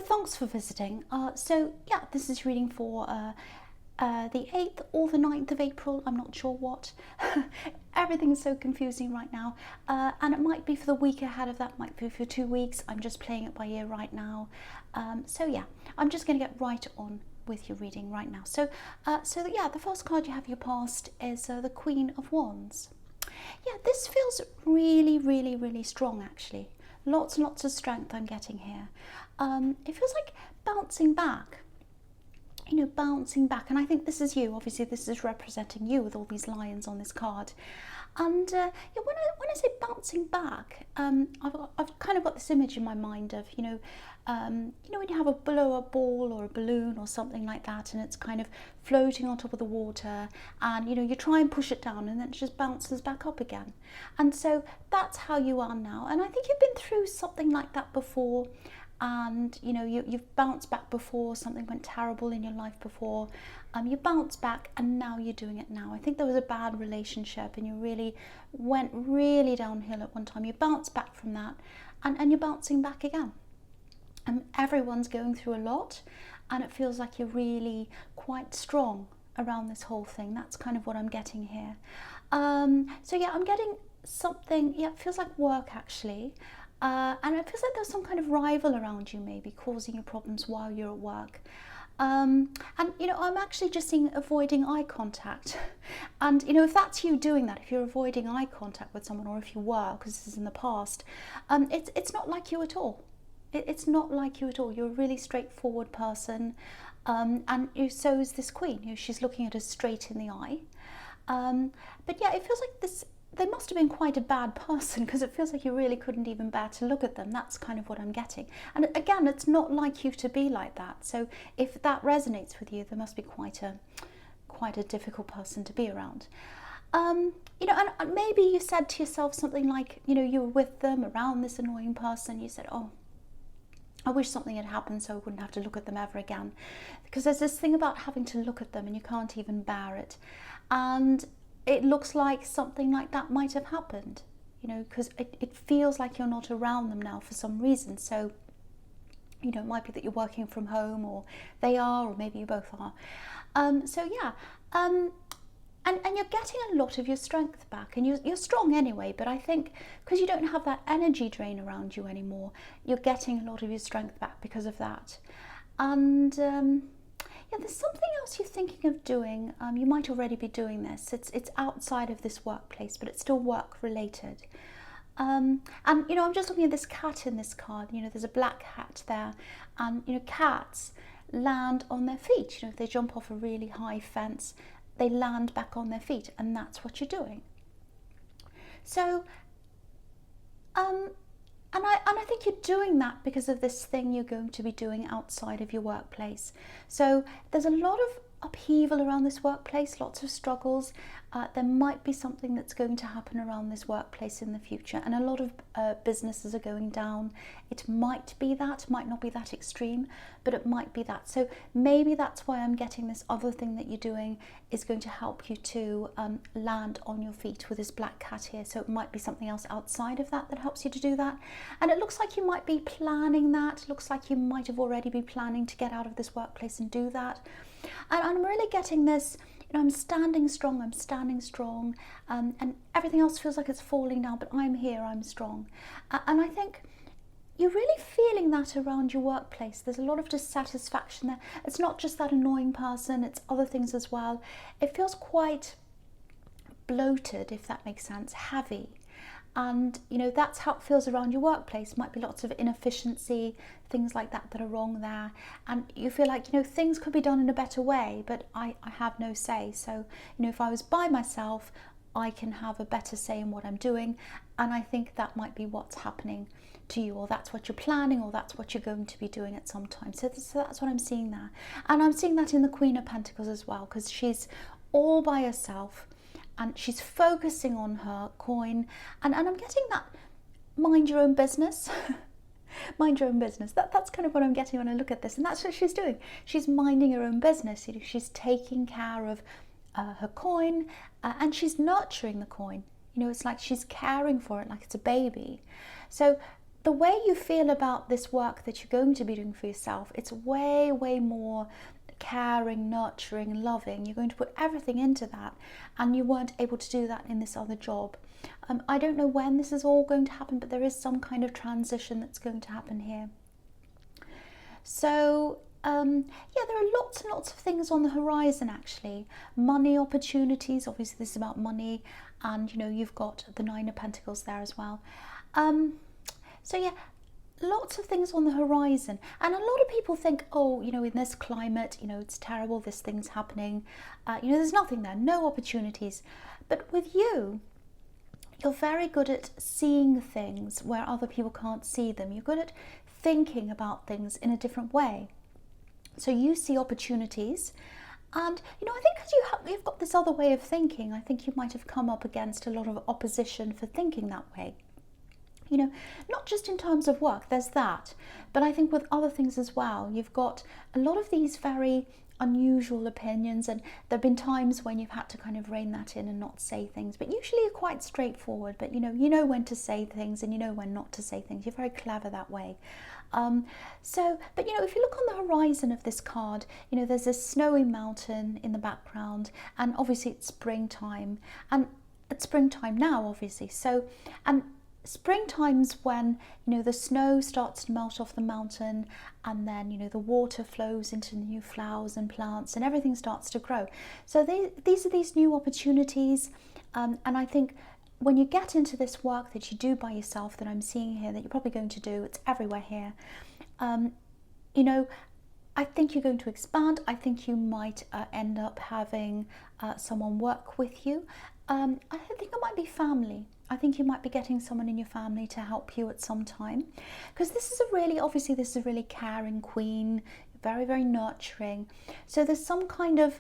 thanks for visiting. So yeah, this is reading for the 8th or the 9th of April, I'm not sure what. Everything's so confusing right now. And it might be for the week ahead of that, might be for 2 weeks. I'm just playing it by ear right now. So yeah, I'm just going to get right on with your reading right now. So yeah, the first card you have your past is the Queen of Wands. Yeah, this feels really, really, really strong actually. Lots and lots of strength I'm getting here. It feels like bouncing back. You know, bouncing back, and I think this is you. Obviously, this is representing you with all these lions on this card. And yeah, when I say bouncing back, I've kind of got this image in my mind of you know when you have a blow up ball or a balloon or something like that, and it's kind of floating on top of the water, and you know you try and push it down, and then it just bounces back up again. And so that's how you are now. And I think you've been through something like that before. And you know you've bounced back before, something went terrible in your life before, you bounced back and now you're doing it now. I think there was a bad relationship and you really went really downhill at one time. You bounced back from that, and you're bouncing back again. And everyone's going through a lot, and it feels like you're really quite strong around this whole thing. That's kind of what I'm getting here. So yeah, I'm getting something, yeah, it feels like work actually. And it feels like there's some kind of rival around you maybe causing you problems while you're at work. And you know, I'm actually just seeing avoiding eye contact. And you know, if that's you doing that, if you're avoiding eye contact with someone, or if you were, because this is in the past, it's not like you at all. It's not like you at all. You're a really straightforward person. And so is this queen. You know, she's looking at us straight in the eye. But yeah, it feels like this. They must have been quite a bad person, because it feels like you really couldn't even bear to look at them. That's kind of what I'm getting. And again, it's not like you to be like that. So if that resonates with you, there must be quite a difficult person to be around. You know, and maybe you said to yourself something like, you know, you were with them around this annoying person. You said, oh, I wish something had happened so I wouldn't have to look at them ever again. Because there's this thing about having to look at them and you can't even bear it. And it looks like something like that might have happened, you know, because it feels like you're not around them now for some reason. So, you know, it might be that you're working from home, or they are, or maybe you both are. So yeah, and you're getting a lot of your strength back, and you're strong anyway, but I think because you don't have that energy drain around you anymore, you're getting a lot of your strength back because of that. And yeah, there's something else you're thinking of doing. You might already be doing this. It's outside of this workplace, but it's still work related. And you know, I'm just looking at this cat in this card. You know, there's a black cat there, and you know, cats land on their feet. You know, if they jump off a really high fence, they land back on their feet, and that's what you're doing. So, and I think you're doing that because of this thing you're going to be doing outside of your workplace. So there's a lot of upheaval around this workplace, lots of struggles. There might be something that's going to happen around this workplace in the future, and a lot of businesses are going down. It might be that, might not be that extreme, but it might be that. So maybe that's why I'm getting this other thing that you're doing is going to help you to land on your feet with this black cat here. So it might be something else outside of that that helps you to do that. And it looks like you might be planning that. It looks like you might have already been planning to get out of this workplace and do that. And I'm really getting this, you know, I'm standing strong, and everything else feels like it's falling down, but I'm here, I'm strong. And I think you're really feeling that around your workplace. There's a lot of dissatisfaction there. It's not just that annoying person, it's other things as well. It feels quite bloated, if that makes sense, heavy. And you know, that's how it feels around your workplace. Might be lots of inefficiency, things like that that are wrong there, and you feel like, you know, things could be done in a better way, but I have no say. So you know, if I was by myself, I can have a better say in what I'm doing, and I think that might be what's happening to you, or that's what you're planning, or that's what you're going to be doing at some time. So that's what I'm seeing there. And I'm seeing that in the Queen of Pentacles as well, because she's all by herself and she's focusing on her coin, and I'm getting that mind your own business. Mind your own business. That's kind of what I'm getting when I look at this, and that's what she's doing. She's minding her own business. You know, she's taking care of her coin, and she's nurturing the coin. You know, it's like she's caring for it like it's a baby. So the way you feel about this work that you're going to be doing for yourself, it's way, way more caring, nurturing, loving. You're going to put everything into that, and you weren't able to do that in this other job. I don't know when this is all going to happen, but there is some kind of transition that's going to happen here. So yeah, there are lots and lots of things on the horizon actually. Money opportunities, obviously this is about money, and you've got the Nine of Pentacles there as well. So yeah, lots of things on the horizon, and a lot of people think, oh, in this climate, it's terrible, this thing's happening, there's nothing there, no opportunities. But with you, you're very good at seeing things where other people can't see them. You're good at thinking about things in a different way. So you see opportunities, and I think because you've got this other way of thinking, I think you might have come up against a lot of opposition for thinking that way. Not just in terms of work, there's that, but I think with other things as well. You've got a lot of these very unusual opinions, and there have been times when you've had to kind of rein that in and not say things, but usually you're quite straightforward. But you know when to say things, and you know when not to say things. You're very clever that way. But if you look on the horizon of this card, there's this snowy mountain in the background, and obviously it's springtime, and it's springtime now, obviously. So, and springtime's when the snow starts to melt off the mountain, and then the water flows into new flowers and plants, and everything starts to grow. So these are these new opportunities, and I think when you get into this work that you do by yourself, that I'm seeing here, that you're probably going to do, it's everywhere here, I think you're going to expand. I think you might end up having someone work with you. I think it might be family. I think you might be getting someone in your family to help you at some time, because this is a really caring queen, very, very nurturing. So there's some kind of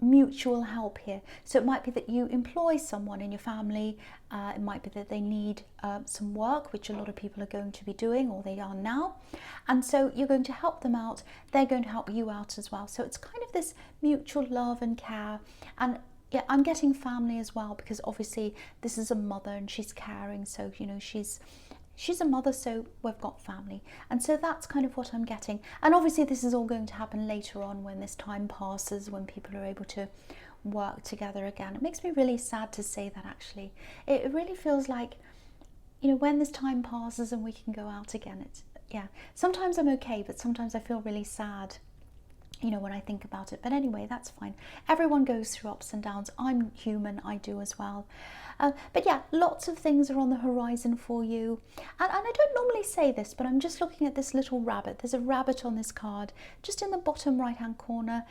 mutual help here. So it might be that you employ someone in your family. It might be that they need some work, which a lot of people are going to be doing, or they are now. And so you're going to help them out. They're going to help you out as well. So it's kind of this mutual love and care. And yeah, I'm getting family as well, because obviously this is a mother and she's caring. So, she's a mother, so we've got family. And so that's kind of what I'm getting. And obviously this is all going to happen later on, when this time passes, when people are able to work together again. It makes me really sad to say that, actually. It really feels like, when this time passes and we can go out again, sometimes I'm okay, but sometimes I feel really sad, when I think about it. But anyway, that's fine. Everyone goes through ups and downs. I'm human, I do as well. But yeah, lots of things are on the horizon for you. And I don't normally say this, but I'm just looking at this little rabbit. There's a rabbit on this card, just in the bottom right-hand corner.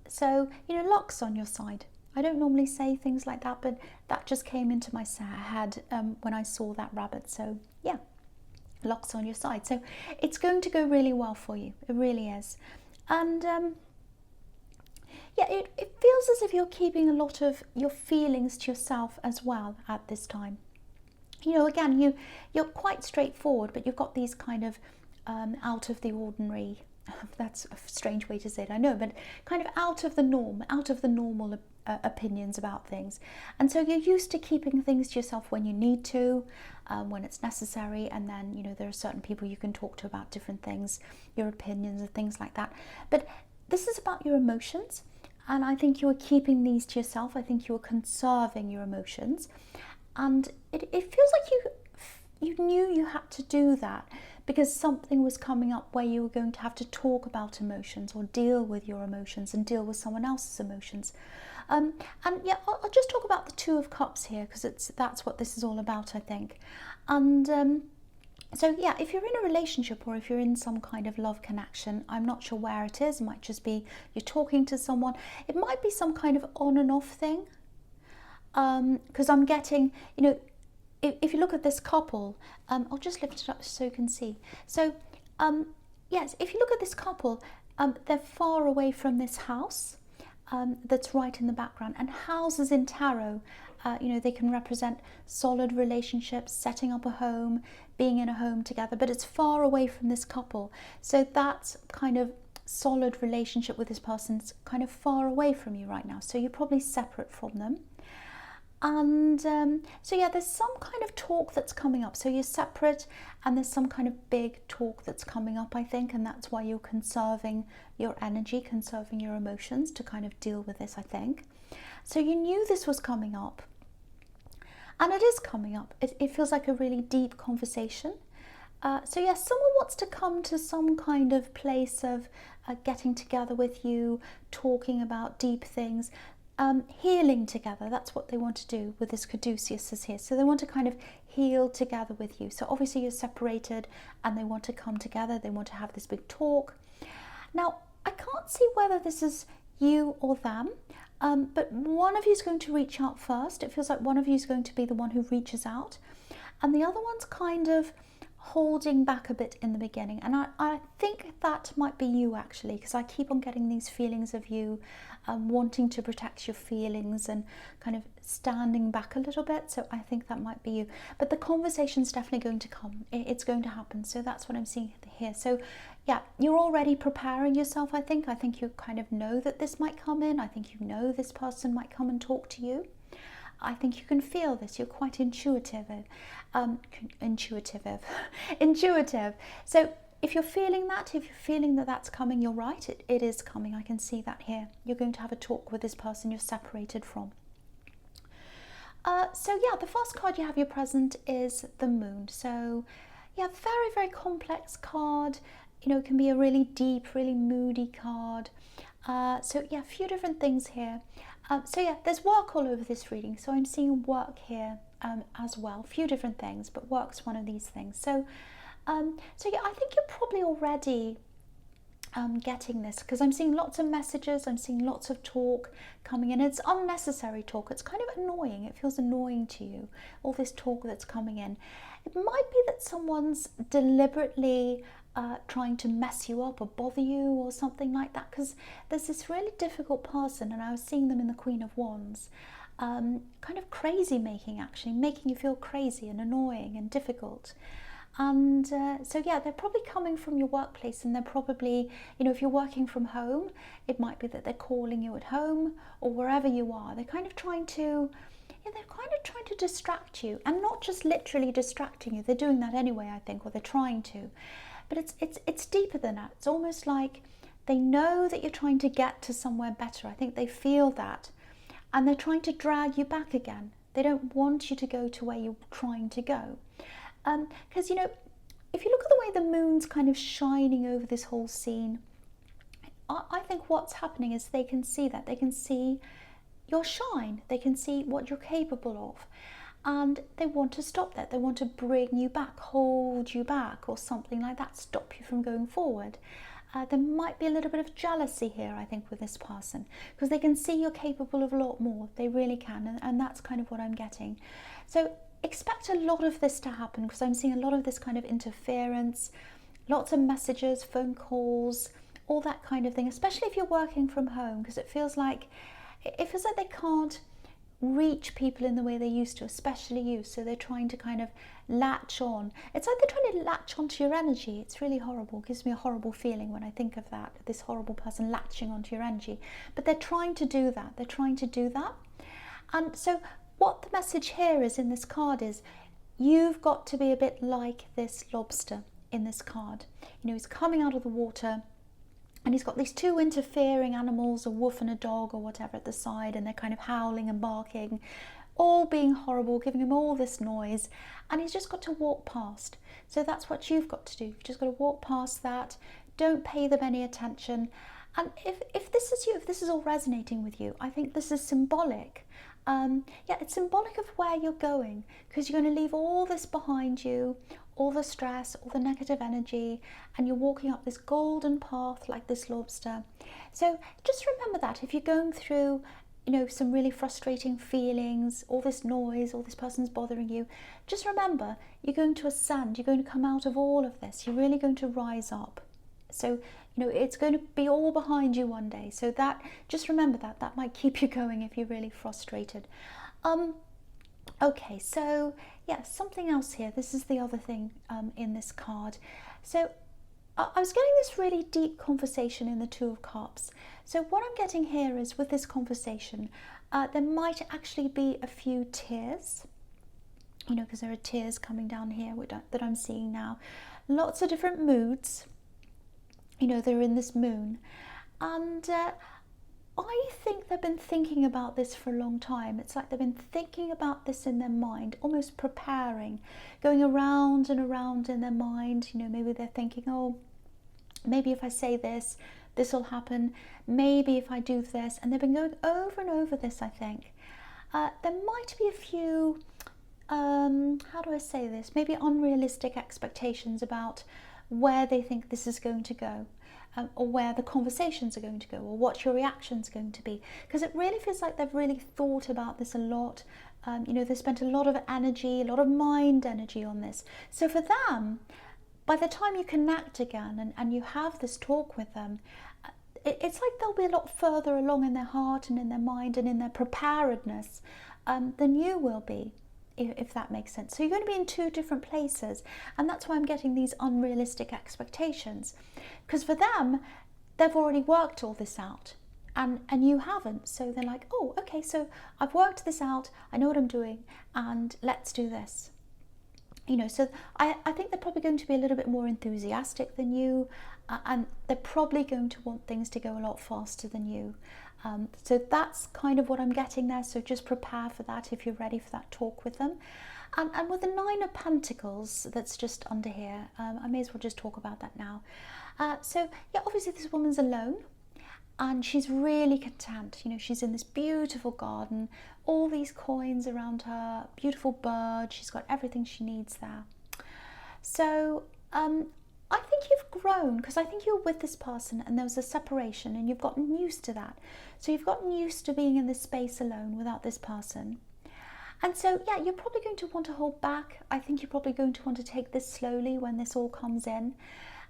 So, luck's on your side. I don't normally say things like that, but that just came into my head when I saw that rabbit. So yeah, luck's on your side. So it's going to go really well for you. It really is. And yeah, it feels as if you're keeping a lot of your feelings to yourself as well at this time. Again, you're quite straightforward, but you've got these kind of out of the ordinary, that's a strange way to say it, I know, but kind of out of the norm, out of the normal opinions about things. And so you're used to keeping things to yourself when you need to, when it's necessary, and then there are certain people you can talk to about different things, your opinions and things like that. But this is about your emotions, and I think you are keeping these to yourself. I think you are conserving your emotions, and it feels like you knew you had to do that, because something was coming up where you were going to have to talk about emotions, or deal with your emotions and deal with someone else's emotions. And yeah, I'll just talk about the Two of Cups here, because that's what this is all about, I think. And so yeah, if you're in a relationship, or if you're in some kind of love connection, I'm not sure where it is. It might just be you're talking to someone. It might be some kind of on and off thing, because I'm getting, if you look at this couple, I'll just lift it up so you can see. So yes, if you look at this couple, they're far away from this house that's right in the background. And houses in tarot, they can represent solid relationships, setting up a home, being in a home together, but it's far away from this couple. So that's kind of solid relationship with this person's kind of far away from you right now. So you're probably separate from them. And so yeah, there's some kind of talk that's coming up. So you're separate and there's some kind of big talk that's coming up, I think, and that's why you're conserving your energy, conserving your emotions to kind of deal with this, I think. So you knew this was coming up, and it is coming up. It feels like a really deep conversation. So yes, someone wants to come to some kind of place of getting together with you, talking about deep things, healing together. That's what they want to do with this caduceus is here. So they want to kind of heal together with you. So obviously you're separated and they want to come together. They want to have this big talk. Now, I can't see whether this is you or them, but one of you is going to reach out first. It feels like one of you is going to be the one who reaches out, and the other one's kind of holding back a bit in the beginning. And I think that might be you, actually, because I keep on getting these feelings of you wanting to protect your feelings and kind of standing back a little bit. So I think that might be you. But the conversation's definitely going to come. It's going to happen. So that's what I'm seeing here. So yeah, you're already preparing yourself, I think. I think you kind of know that this might come in. I think you know this person might come and talk to you. I think you can feel this. You're quite intuitive. Intuitive. So if you're feeling that, if you're feeling that that's coming, you're right. It is coming. I can see that here. You're going to have a talk with this person you're separated from. So yeah, the first card you have your present is the Moon. So yeah, very, very complex card. You know, it can be a really deep, really moody card. So yeah, a few different things here. So yeah, there's work all over this reading. So I'm seeing work here as well. A few different things, but work's one of these things. So, so yeah, I think you're probably already getting this, because I'm seeing lots of messages. I'm seeing lots of talk coming in. It's unnecessary talk. It's kind of annoying. It feels annoying to you, all this talk that's coming in. It might be that someone's deliberately trying to mess you up or bother you or something like that, because there's this really difficult person, and I was seeing them in the Queen of Wands, kind of crazy making, actually making you feel crazy and annoying and difficult. And so yeah, they're probably coming from your workplace, and they're probably, you know, if you're working from home, it might be that they're calling you at home or wherever you are. They're kind of trying to distract you, and not just literally distracting you. They're doing that anyway, I think, or they're trying to. But it's deeper than that. It's almost like they know that you're trying to get to somewhere better. I think they feel that, and they're trying to drag you back again. They don't want you to go to where you're trying to go. Because, you know, if you look at the way the moon's kind of shining over this whole scene, I think what's happening is they can see that. They can see your shine. They can see what you're capable of. And they want to stop that. They want to bring you back, hold you back, or something like that, stop you from going forward. There might be a little bit of jealousy here, I think, with this person, because they can see you're capable of a lot more. They really can, and that's kind of what I'm getting. So expect a lot of this to happen, because I'm seeing a lot of this kind of interference, lots of messages, phone calls, all that kind of thing, especially if you're working from home, because it feels like they can't reach people in the way they used to, especially you. So they're trying to kind of latch on. It's like they're trying to latch onto your energy. It's really horrible. It gives me a horrible feeling when I think of that, this horrible person latching onto your energy. But they're trying to do that. They're trying to do that. And so what the message here is in this card is, you've got to be a bit like this lobster in this card. You know, he's coming out of the water, and he's got these two interfering animals, a wolf and a dog or whatever, at the side, and they're kind of howling and barking, all being horrible, giving him all this noise, and he's just got to walk past. So that's what you've got to do. You've just got to walk past that. Don't pay them any attention. And if this is you, if this is all resonating with you, I think this is symbolic. Yeah, it's symbolic of where you're going, because you're going to leave all this behind you, all the stress, all the negative energy, and you're walking up this golden path like this lobster. So just remember that if you're going through, you know, some really frustrating feelings, all this noise, all this person's bothering you, just remember you're going to ascend, you're going to come out of all of this, you're really going to rise up. So, you know, it's going to be all behind you one day. So that, just remember that might keep you going if you're really frustrated. Okay, so yeah, something else here. This is the other thing in this card. So I was getting this really deep conversation in the Two of Cups. So what I'm getting here is with this conversation, there might actually be a few tears, you know, because there are tears coming down here that I'm seeing now. Lots of different moods, you know, they're in this moon. And I think they've been thinking about this for a long time. It's like they've been thinking about this in their mind, almost preparing, going around and around in their mind. You know, maybe they're thinking, oh, maybe if I say this, this will happen. Maybe if I do this. And they've been going over and over this, I think. There might be a few, how do I say this? Maybe unrealistic expectations about where they think this is going to go. Or where the conversations are going to go, or what your reaction's going to be, because it really feels like they've really thought about this a lot. You know, they spent a lot of energy, a lot of mind energy on this. So for them, by the time you connect again and you have this talk with them, it's like they'll be a lot further along in their heart and in their mind and in their preparedness than you will be, if that makes sense. So you're going to be in two different places, and that's why I'm getting these unrealistic expectations, because for them, they've already worked all this out and you haven't. So they're like, oh, okay, so I've worked this out, I know what I'm doing, and let's do this. You know, so I think they're probably going to be a little bit more enthusiastic than you, and they're probably going to want things to go a lot faster than you. So that's kind of what I'm getting there. So just prepare for that if you're ready for that talk with them. And with the Nine of Pentacles that's just under here, I may as well just talk about that now. So yeah, obviously this woman's alone and she's really content. You know, she's in this beautiful garden, all these coins around her, beautiful bird, she's got everything she needs there. So I think you've grown, because I think you're with this person and there was a separation and you've gotten used to that. So you've gotten used to being in this space alone without this person. And so, yeah, you're probably going to want to hold back. I think you're probably going to want to take this slowly when this all comes in.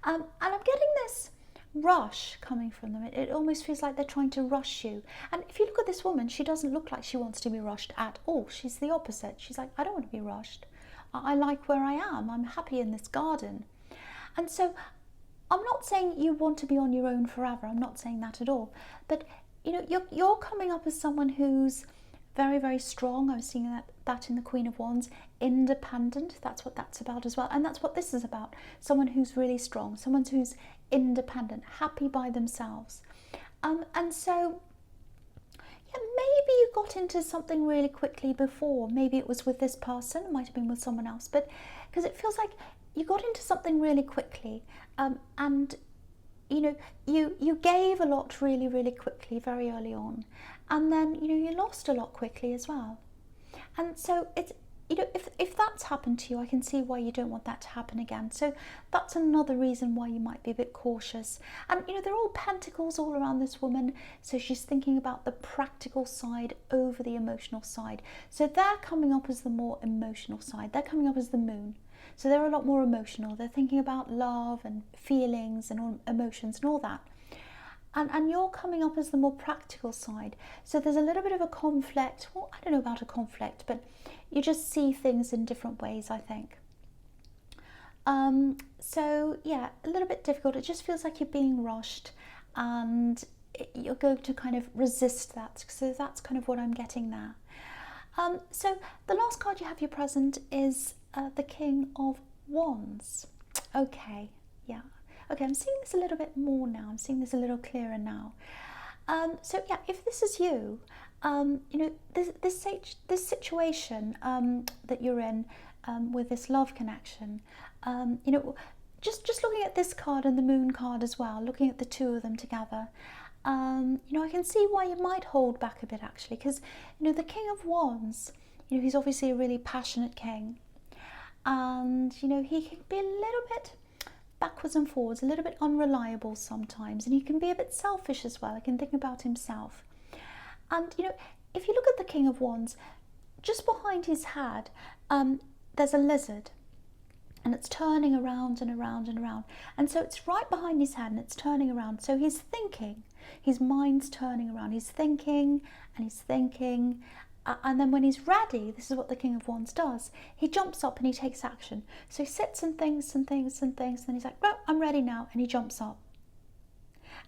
And I'm getting this rush coming from them. It almost feels like they're trying to rush you. And if you look at this woman, she doesn't look like she wants to be rushed at all. She's the opposite. She's like, I don't want to be rushed. I like where I am. I'm happy in this garden. And so I'm not saying you want to be on your own forever. I'm not saying that at all. But, you know, you're coming up as someone who's very, very strong. I was seeing that in the Queen of Wands. Independent, that's what that's about as well. And that's what this is about. Someone who's really strong, someone who's independent, happy by themselves. And so, yeah, maybe you got into something really quickly before. Maybe it was with this person, it might have been with someone else. But because it feels like you got into something really quickly, and you know, you gave a lot really, really quickly, very early on, and then, you know, you lost a lot quickly as well. And so it's, you know, if that's happened to you, I can see why you don't want that to happen again. So that's another reason why you might be a bit cautious. And, you know, they're all pentacles all around this woman, so she's thinking about the practical side over the emotional side. So they're coming up as the more emotional side. They're coming up as the moon. So they're a lot more emotional. They're thinking about love and feelings and emotions and all that. And you're coming up as the more practical side. So there's a little bit of a conflict. Well, I don't know about a conflict, but you just see things in different ways, I think. So yeah, a little bit difficult. It just feels like you're being rushed and you're going to kind of resist that. So that's kind of what I'm getting there. So the last card you have your present is the King of Wands. Okay, yeah. Okay, I'm seeing this a little bit more now. I'm seeing this a little clearer now. So yeah, if this is you, you know, this situation that you're in with this love connection, you know, just looking at this card and the Moon card as well, looking at the two of them together, you know, I can see why you might hold back a bit actually, because, you know, the King of Wands, you know, he's obviously a really passionate king, and, you know, he can be a little bit backwards and forwards, a little bit unreliable sometimes, and he can be a bit selfish as well. He can think about himself. And, you know, if you look at the King of Wands, just behind his head, there's a lizard, and it's turning around and around and around. And so it's right behind his head and it's turning around. So he's thinking, his mind's turning around. He's thinking and he's thinking, And then when he's ready, this is what the King of Wands does. He jumps up and he takes action. So he sits and thinks and thinks and thinks. And then he's like, no, I'm ready now. And he jumps up.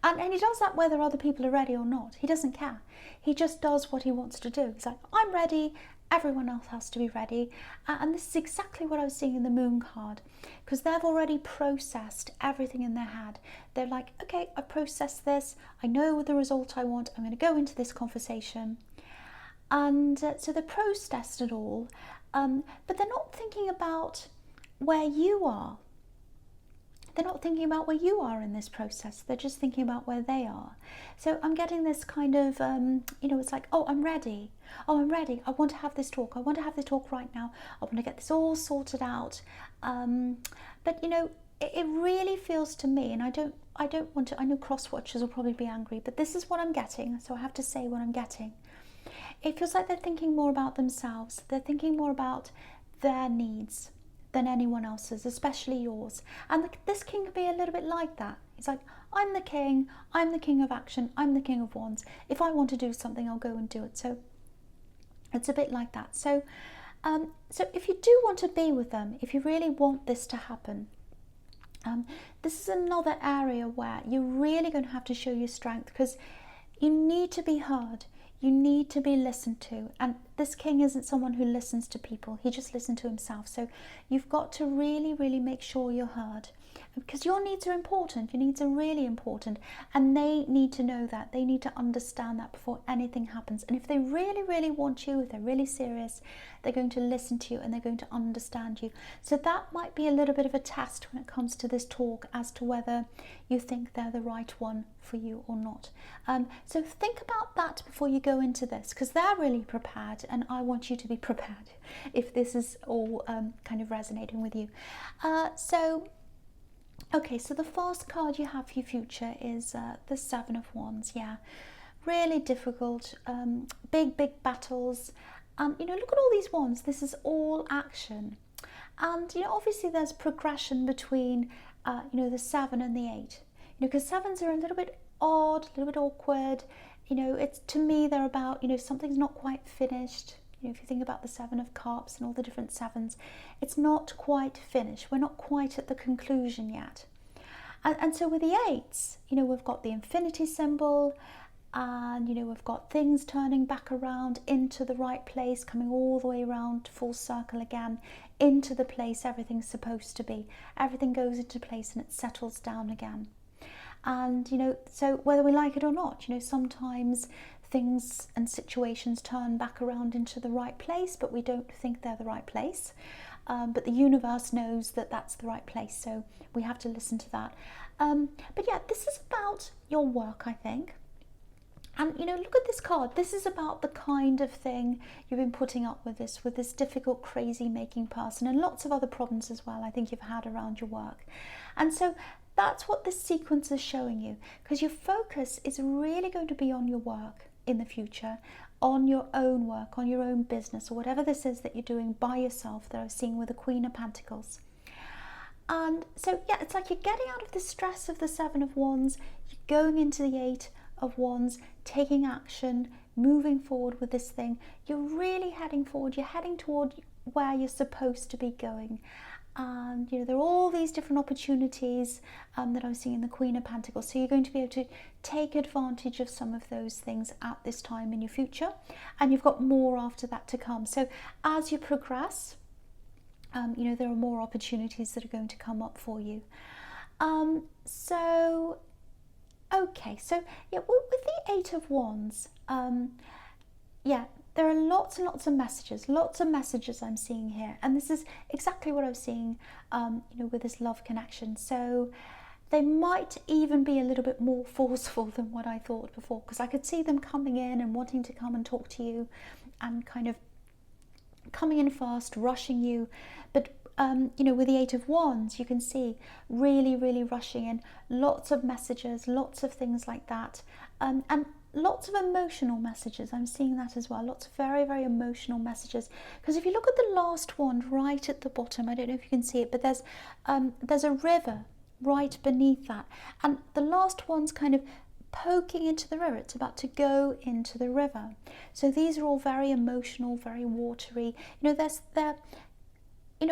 And he does that whether other people are ready or not. He doesn't care. He just does what he wants to do. He's like, I'm ready. Everyone else has to be ready. And this is exactly what I was seeing in the Moon card, because they've already processed everything in their head. They're like, okay, I've processed this. I know the result I want. I'm going to go into this conversation. And so they've processed it all, but they're not thinking about where you are. They're not thinking about where you are in this process. They're just thinking about where they are. So I'm getting this kind of, it's like, oh, I'm ready. Oh, I'm ready. I want to have this talk. I want to have this talk right now. I want to get this all sorted out. But, it really feels to me, and I don't want to, I know cross-watchers will probably be angry, but this is what I'm getting. So I have to say what I'm getting. It feels like they're thinking more about themselves. They're thinking more about their needs than anyone else's, especially yours. And this king can be a little bit like that. He's like, I'm the king of action, I'm the King of Wands. If I want to do something, I'll go and do it. So it's a bit like that. So if you do want to be with them, if you really want this to happen, this is another area where you're really going to have to show your strength, because you need to be heard. You need to be listened to. And this king isn't someone who listens to people. He just listens to himself. So you've got to really, really make sure you're heard, because your needs are important. Your needs are really important. And they need to know that. They need to understand that before anything happens. And if they really, really want you, if they're really serious, they're going to listen to you and they're going to understand you. So that might be a little bit of a test when it comes to this talk as to whether you think they're the right one for you or not. So think about that before you go into this, because they're really prepared, and I want you to be prepared if this is all kind of resonating with you. Okay, so the first card you have for your future is the Seven of Wands. Yeah, really difficult, big battles. Look at all these wands. This is all action. And, obviously there's progression between, the 7 and the 8. Because 7s are a little bit odd, a little bit awkward. It's, to me, they're about, something's not quite finished. If you think about the 7 of Cups and all the different 7s, it's not quite finished. We're not quite at the conclusion yet. And so with the 8s, we've got the infinity symbol, and, we've got things turning back around into the right place, coming all the way around full circle again, into the place everything's supposed to be. Everything goes into place and it settles down again. And, so whether we like it or not, sometimes things and situations turn back around into the right place, but we don't think they're the right place. But the universe knows that that's the right place, so we have to listen to that. But yeah, this is about your work, I think. And, look at this card. This is about the kind of thing you've been putting up with this difficult, crazy making person, and lots of other problems as well, I think you've had around your work. And so that's what this sequence is showing you, because your focus is really going to be on your work in the future, on your own work, on your own business, or whatever this is that you're doing by yourself that I was seeing with the Queen of Pentacles. And so, yeah, it's like you're getting out of the stress of the 7 of Wands, you're going into the 8 of Wands, taking action, moving forward with this thing. You're really heading forward. You're heading toward where you're supposed to be going. And, there are all these different opportunities that I was seeing in the Queen of Pentacles. So you're going to be able to take advantage of some of those things at this time in your future. And you've got more after that to come. So as you progress, there are more opportunities that are going to come up for you. Okay, so yeah, with the 8 of Wands, there are lots and lots of messages I'm seeing here. And this is exactly what I was seeing, with this love connection. So they might even be a little bit more forceful than what I thought before, because I could see them coming in and wanting to come and talk to you and kind of coming in fast, rushing you. But with the 8 of Wands, you can see really, really rushing in, lots of messages, lots of things like that, and lots of emotional messages. I'm seeing that as well, lots of very, very emotional messages. Because if you look at the last wand right at the bottom, I don't know if you can see it, but there's a river right beneath that, and the last one's kind of poking into the river. It's about to go into the river. So these are all very emotional, very watery.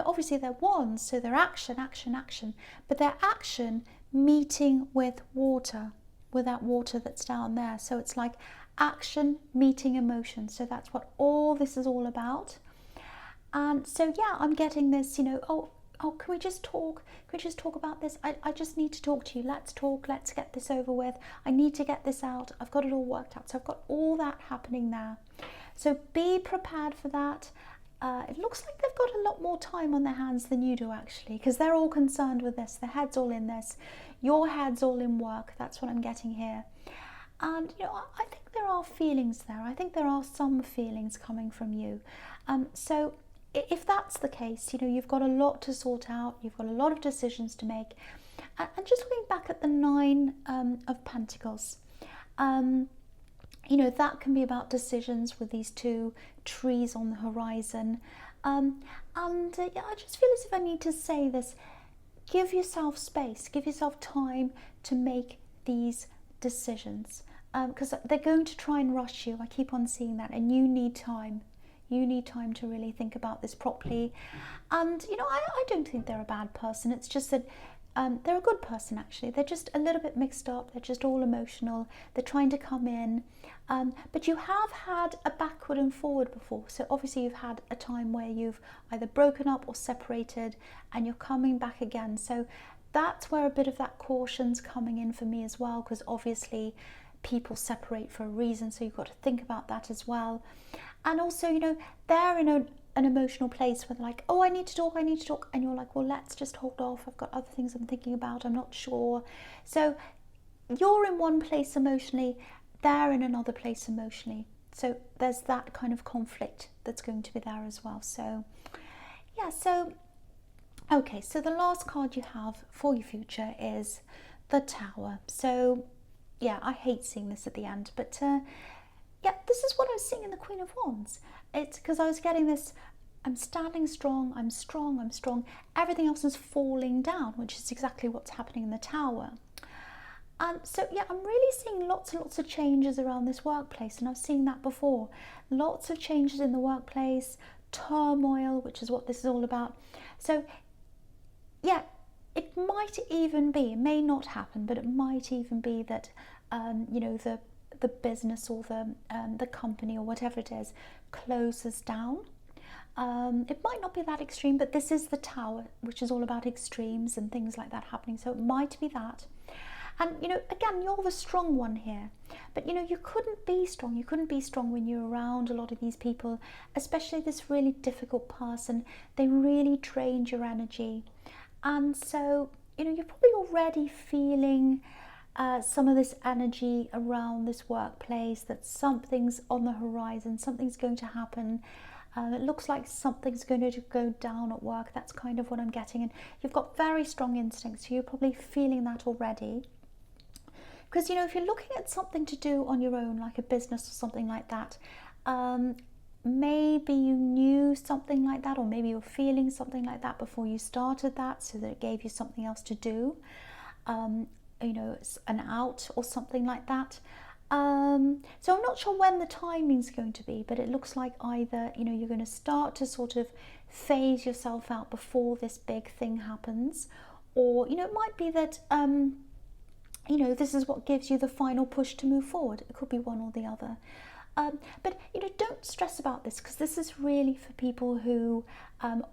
Obviously they're wands, so they're action, action, action, but they're action meeting with water, with that water that's down there. So it's like action meeting emotion. So that's what all this is all about. And so yeah, I'm getting this, can we just talk? Can we just talk about this? I just need to talk to you. Let's talk. Let's get this over with. I need to get this out. I've got it all worked out. So I've got all that happening there. So be prepared for that. It looks like they've got a lot more time on their hands than you do, actually, because they're all concerned with this. Their head's all in this. Your head's all in work. That's what I'm getting here. And, I think there are feelings there. I think there are some feelings coming from you. So if that's the case, you've got a lot to sort out. You've got a lot of decisions to make. And just looking back at the Nine of Pentacles, that can be about decisions with these two trees on the horizon. I just feel as if I need to say this. Give yourself space, give yourself time to make these decisions, because they're going to try and rush you. I keep on seeing that, and you need time. You need time to really think about this properly. And, I don't think they're a bad person. It's just that they're a good person, actually. They're just a little bit mixed up. They're just all emotional. They're trying to come in. But you have had a backward and forward before. So obviously you've had a time where you've either broken up or separated, and you're coming back again. So that's where a bit of that caution's coming in for me as well, because obviously people separate for a reason. So you've got to think about that as well. And also, they're in an emotional place where they're like, oh, I need to talk. And you're like, well, let's just hold off. I've got other things I'm thinking about. I'm not sure. So you're in one place emotionally, they're in another place emotionally. So there's that kind of conflict that's going to be there as well. So, yeah, okay, so the last card you have for your future is the Tower. So, yeah, I hate seeing this at the end, but yeah, this is what I was seeing in the Queen of Wands. It's because I was getting this, I'm standing strong, I'm strong, I'm strong. Everything else is falling down, which is exactly what's happening in the Tower. So yeah, I'm really seeing lots and lots of changes around this workplace, and I've seen that before. Lots of changes in the workplace, turmoil, which is what this is all about. So yeah, it might even be, it may not happen, but it might even be that the business or the company or whatever it is closes down. It might not be that extreme, but this is the Tower, which is all about extremes and things like that happening. So it might be that. And, again, you're the strong one here. But, you couldn't be strong. You couldn't be strong when you're around a lot of these people, especially this really difficult person. They really drained your energy. And so, you're probably already feeling some of this energy around this workplace, that something's on the horizon, something's going to happen. It looks like something's going to go down at work. That's kind of what I'm getting. And you've got very strong instincts, so you're probably feeling that already. Because, if you're looking at something to do on your own, like a business or something like that, maybe you knew something like that, or maybe you're feeling something like that before you started that, so that it gave you something else to do, an out or something like that. So I'm not sure when the timing's going to be, but it looks like either, you're going to start to sort of phase yourself out before this big thing happens, or, it might be that, this is what gives you the final push to move forward. It could be one or the other. But don't stress about this, because this is really for people who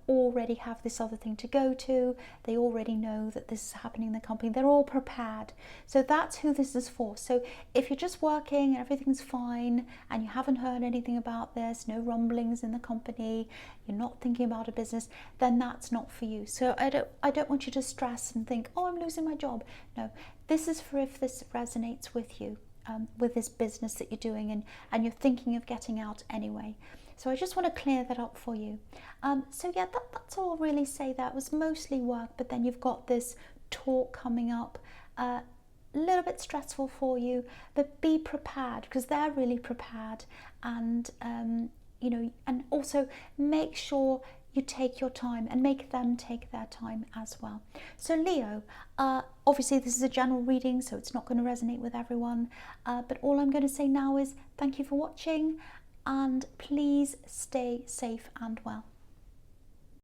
already have this other thing to go to. They already know that this is happening in the company. They're all prepared. So that's who this is for. So if you're just working and everything's fine and you haven't heard anything about this, no rumblings in the company, you're not thinking about a business, then that's not for you. So I don't want you to stress and think, oh, I'm losing my job. No, this is for if this resonates with you. With this business that you're doing, and you're thinking of getting out anyway. So I just want to clear that up for you. So yeah, that's all I'll really say. That was mostly work, but then you've got this talk coming up, a little bit stressful for you, but be prepared, because they're really prepared. And and also make sure you take your time and make them take their time as well. So Leo, obviously this is a general reading, so it's not going to resonate with everyone, but all I'm going to say now is thank you for watching, and please stay safe and well.